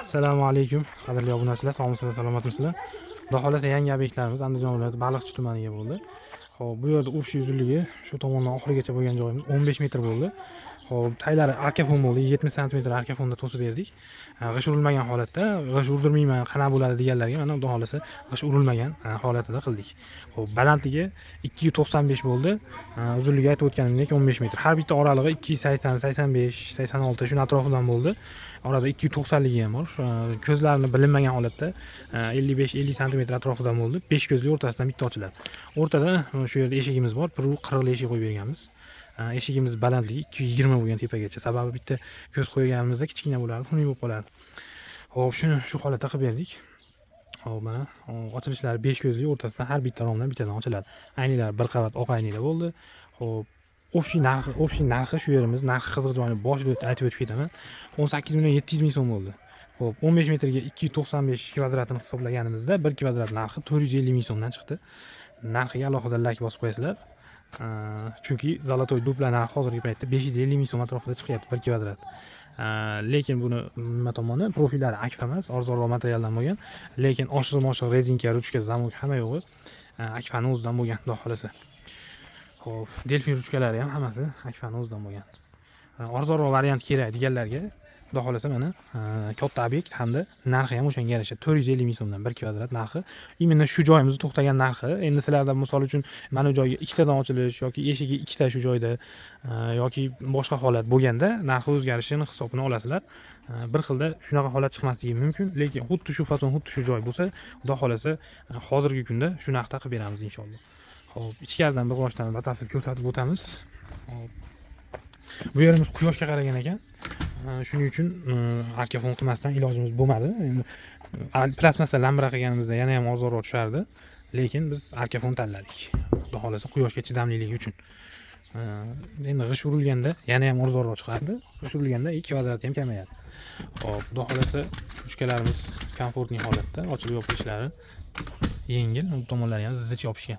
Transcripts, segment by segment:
Assalomu alaykum, qadrli obunachilar, sog'misizlar, salomatmisizlar? Xudo xolasa yangi obyektlarimiz Andijon viloyati Baliqchi tumaniga bo'ldi. Xo'p, bu yerda общий uzunligi shu tomondan oxirigacha bo'lgan joyimiz 15 metr bo'ldi. Xo'p, taylari arkafon bo'ldi, 70 sm arkafonda to'sib berdik. G'ish urilmagan holatda, g'ish urdirmayman, qanaqa bo'ladi deganlarga mana xudo xolasa g'ish urilmagan holatida qildik. Xo'p, balandligi 295 bo'ldi. Uzunligi aytib o'tganimdek 15 metr. Har bitta oralig'i 280, 85, 86 shuni atrofidan bo'ldi. Orada 290 ligi ham bor. Ko'zlarini bilinmagan holatda 55-50 sm atrofidan bo'ldi. 5 ko'zli o'rtasidan bitta ochiladi. O'rtada shu yerda eshigimiz bor. 140 eshik qo'yib berganmiz. Eshigimiz balandligi 220 bo'lgan tepagacha. Sababi bitta ko'z qo'yganimizda kichkina bo'lardi, xunuk bo'lib qolardi. Xo'p, shuni shu holatda qilib berdik. Xo'p, mana ochilishlari 5 ko'zli o'rtasidan har bitta romdan bittadan ochiladi. Aynilar bir qavat oq aynilar bo'ldi. Xo'p, общий narxi shu yerimiz, narxi qiziq joyini boshida aytib o'tib ketaman. 18 million 700 ming so'm bo'ldi. Xo'p, 15 metrga 295 kvadratini hisoblaganimizda 1 kvadrat narxi 450 ming so'mdan chiqdi. Narxiga alohida like bosib qo'yasizlar. Chunki zolotoy dupla narxi hozirgi paytda 550 ming so'm atrofida chiqyapti 1 kvadrat. Lekin buni nima tomoni profillari akfa emas, arzonroq materialdan bo'lgan, lekin oshiq rezinka, ruchka, zamok hamma yo'g'i akfani o'zidan bo'lgan, xudo xolasa. Xo'p, delfin ruchkalari ham hammasi akfani o'zidan bo'lgan. Arzonroq variant kerak deganlarga xudo xolasa mana katta obyekt hamda narxi ham o'shanga yarasha 450 ming so'mdan 1 kvadrat narxi. Imенно shu joyimizda to'xtagan narxi. Endi sizlarda misol uchun mana bu joyga ikkitadan ochilish yoki eshigi ikkita shu joyda yoki boshqa holat bo'lganda narxi o'zgarishini hisobini olasizlar. Bir xilda shunaqa holat chiqmasligi mumkin, lekin xuddi shu fason, xuddi shu joy bo'lsa, xudo xolasa hozirgi kunda shu narxda qilib beramiz inshaalloh. Xo'p, ichkaridan bir boshdan batafsil ko'rsatib o'tamiz. Hop. Bu yerimiz quyoshga qaragan ekan. Shuning uchun arkafon qilmasdan ilojimiz bo'lmadi. Endi plastmassa lambra qilganimizda yana ham ozroq tushardi, lekin biz arkafon tanladik. Xudo xolasa quyoshga chidamliligi uchun. Endi g'ish urilganda yana ham ozroq chiqardi. G'ish urilganda 2 kvadrat ham kamayadi. Hop, xudo xolasa ruchkalarimiz komfortli holatda, ochilib yopilishlari yengil, bu tomonlari ham zich yopishgan.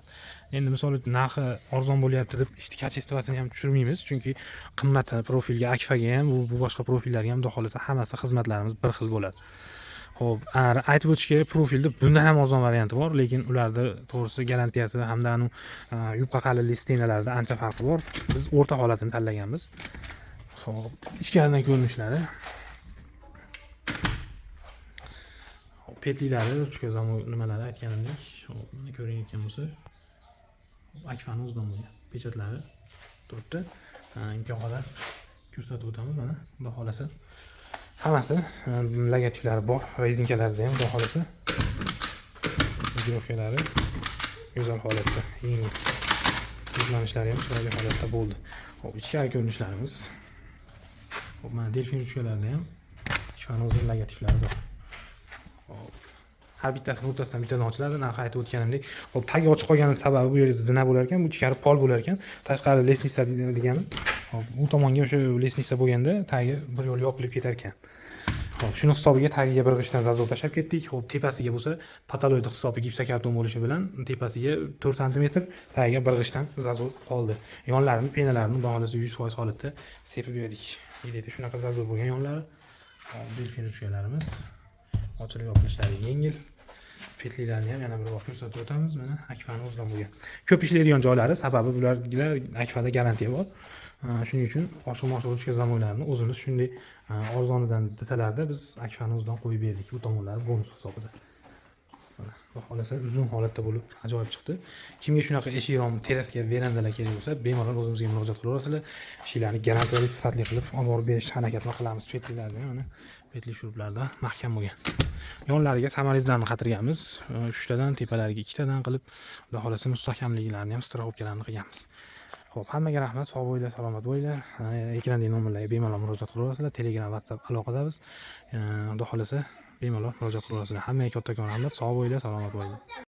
Endi misol uchun narxi arzon bo'lyapti deb ishni kachestvasini ham tushirmaymiz, chunki qimmat profilga, akfaga ham, bu boshqa profillarga ham xudo xolasa hammasi xizmatlarimiz bir xil bo'ladi. Xo'p, aytib o'tish kerak, profilda bundan ham arzon varianti bor, lekin ularda to'g'risi garantiyasi hamda yupqa qalinlik stenalarida ancha farqi bor. Biz o'rta holatini tanlaganmiz. Xo'p, ichkaridan ko'rinishlari. Petlilari, ruchka zamok nimalari aytganimdek, mana ko'rayotgan bo'lsa, akfani o'zidan bo'lgan. Pechatlari turibdi. Imkon qadar ko'rsatib o'tamiz mana, xudo xolasa. Hammasi logotiflari bor, rezinkalarida ham xudo xolasa. Guruhlari go'zal holatda, yengil. Yuklanishlari ham chiroyli holatda bo'ldi. Xo'p, ichkari ko'rinishlarimiz. Xo'p, mana delfin ruchkalarida ham akfani o'zining logotiflari bor. Har bittasini o'rtasidan bittadan ochiladi. Narxi aytib o'tganimdek. Xo'p, tagi ochiq qolgani sababi bu yerda zina bo'lar ekan, bu ichkari pol bo'lar ekan. Tashqari lesnitsa degani. Xo'p, bu tomonga o'sha lesnitsa bo'lganda tagi bir yo'l yopilib ketar ekan. Xo'p, shuni hisobiga tagiga bir g'ishdan zazov tashlab ketdik. Xo'p, tepasiga bo'lsa pataloid hisobi gipsokarton bo'lishi bilan tepasiga 4 sm, tagiga bir g'ishdan zazov qoldi. Yonlarini, penalarini bog'lasa 100% holatda sepib berdik. Yig'ida shunaqa zazov bo'lgan yonlari. Delfin ruchkalarimiz. Ochilib yopilishlari yengil. Petlilarni ham yana bir bor ko'rsatib o'tamiz. Mana akfani o'zidan bo'lgan. Ko'p ishlaydigan joylari, sababi bularga akfada garantiya bor. Shuning uchun oshiq-moshiq ruchka zamoklarini o'zimiz shunday arzonidan desalarda biz akfani o'zidan qo'yib berdik. Bu tomonlari bonus hisobida. Mana xudo xolasa uzun holatda bo'lib ajoyib chiqdi. Kimga shunaqa eshik rom, teraska, verandalar kerak bo'lsa, bemalol o'zimizga murojaat qilaverasizlar. Ishlarni garantiyali, sifatli qilib olib borib berish harakatini qilamiz. Petlilarni mana petli shuruplardan mahkam bo'lgan. Yonlariga samorizlarni qatirganmiz. 3 tadan, tepalariga 2 tadan qilib, xudo xolasa mustahkamliklarini ham strahopkalarni qilganmiz. Xo'p, hammaga rahmat, sog' bo'linglar, salomat bo'linglar. Ekrandagi nomerlarga bemalol murojaat qilaverasizlar. Telegram, WhatsApp aloqadamiz. Xudo xolasa bemalol murojaat qilaverasizlar. Hammaga kattakon rahmat, sog' bo'linglar, salomat bo'linglar.